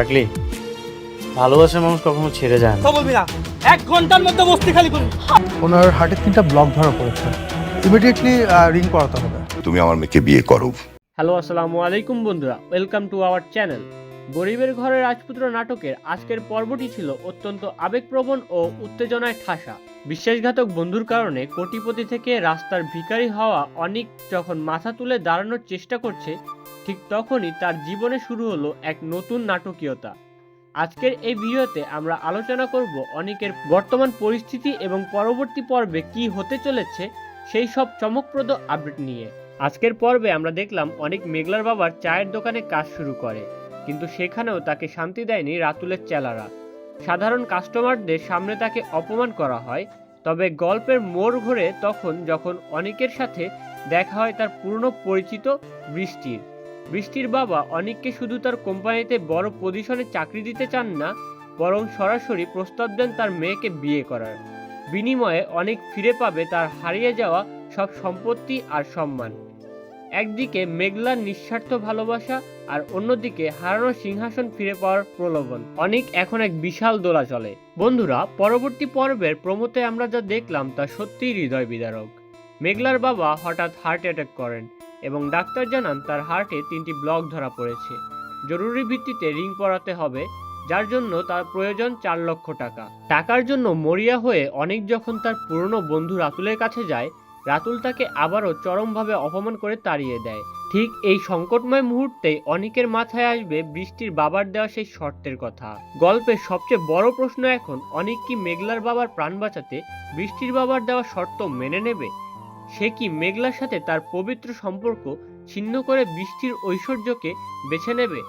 থাকলে ভালোবাসার মানুষ কখনো ছেড়ে যায় না। বলবি না, 1 ঘন্টার মধ্যে বস্তি খালি করবি। ওনার হার্টের 3টা ব্লক ধরা পড়েছে, ইমিডিয়েটলি রিং করাতে হবে। তুমি আমার মেয়েকে বিয়ে করো। হ্যালো, আসসালামু আলাইকুম বন্ধুরা, ওয়েলকাম টু আওয়ার চ্যানেল। গরিবের ঘরে রাজপুত্র নাটকের আজকের পর্বটি ছিল অত্যন্ত আবেগপ্রবণ ও উত্তেজনায় ঠাসা। বিশ্বাসঘাতক বন্ধুর কারণে কোটিপতি থেকে রাস্তার ভিখারি হওয়া অনিক যখন মাথা তুলে দাঁড়ানোর চেষ্টা করছে, ঠিক তখনই তার জীবনে শুরু হলো এক নতুন নাটকীয়তা। আজকের এই ভিডিওতে আমরা আলোচনা করব অনিকের বর্তমান পরিস্থিতি এবং পরবর্তী পর্বে কি হতে চলেছে সেই সব চমকপ্রদ আপডেট নিয়ে। আজকের পর্বে আমরা দেখলাম অনিক মেঘলার বাবার চায়ের দোকানে কাজ শুরু করে, কিন্তু সেখানেও তাকে শান্তি দেয়নি রাতুলের চেলারা। সাধারণ কাস্টমারদের সামনে তাকে অপমান করা হয়। তবে গল্পের মোড় ঘুরে তখন যখন অনিকের সাথে দেখা হয় তার পুরনো পরিচিত বৃষ্টির বাবা অনিককে শুধু তার কোম্পানিতে বড় পজিশনে চাকরি দিতে চান না, বরং সরাসরি প্রস্তাব দেন তার মেয়েকে বিয়ে করার বিনিময়ে অনিক ফিরে পাবে তার হারিয়ে যাওয়া সব সম্পত্তি আর সম্মান। একদিকে মেঘলার নিঃস্বার্থ ভালোবাসা আর অন্যদিকে হারানো সিংহাসন ফিরে পাওয়ার প্রলোভন। অনিক এখন এক বিশাল দোলাচলে। বন্ধুরা, পরবর্তী পর্বের প্রমোতে আমরা যা দেখলাম তা সত্যিই হৃদয় বিদারক। মেঘলার বাবা হঠাৎ হার্ট অ্যাটাক করেন এবং ডাক্তার জানান তার হার্টে 3টি ব্লক ধরা পড়েছে। জরুরি ভিত্তিতে রিং পরাতে হবে, যার জন্য তার প্রয়োজন 4 লক্ষ টাকা। টাকার জন্য মরিয়া হয়ে অনিক যখন তার পুরনো বন্ধু রাতুলের কাছে যায়, রাতুল তাকে আবারও চরমভাবে অপমান করে তাড়িয়ে দেয়। ঠিক এই সংকটময় মুহূর্তেই অনিকের মাথায় আসবে বৃষ্টির বাবার দেওয়া সেই শর্তের কথা। গল্পের সবচেয়ে বড় প্রশ্ন এখন, অনিক কি মেঘলার বাবার প্রাণ বাঁচাতে বৃষ্টির বাবার দেওয়া শর্ত মেনে নেবে? সে কি মেঘলার সাথে তার পবিত্র সম্পর্ক ছিন্ন করে বৃষ্টির ঐশ্বর্যকে বেছে নেবে?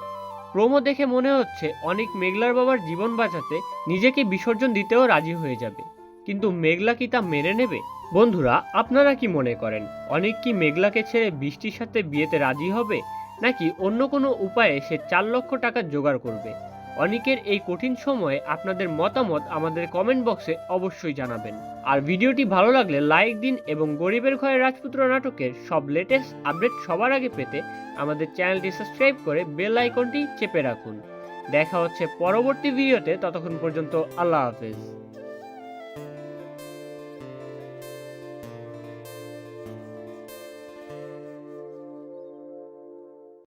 প্রোমো দেখে মনে হচ্ছে অনিক মেঘলার বাবার জীবন বাঁচাতে নিজেকে বিসর্জন দিতেও রাজি হয়ে যাবে, কিন্তু মেঘলা কি তা মেনে নেবে? বন্ধুরা, আপনারা কি মনে করেন, অনিক কি মেঘলাকে ছেড়ে বৃষ্টির সাথে বিয়েতে রাজি হবে, নাকি অন্য কোনো উপায়ে সে 4 লক্ষ টাকা জোগাড় করবে? অনিকের এই কঠিন সময়ে আপনাদের মতামত আমাদের কমেন্ট বক্সে অবশ্যই জানাবেন। আর ভিডিওটি ভালো লাগলে লাইক দিন এবং গরিবের ঘরে রাজপুত্র নাটকের সব লেটেস্ট আপডেট সবার আগে পেতে আমাদের চ্যানেলটি সাবস্ক্রাইব করে বেল আইকনটি চেপে রাখুন। দেখা হচ্ছে পরবর্তী ভিডিওতে, ততক্ষণ পর্যন্ত আল্লাহ হাফেজ।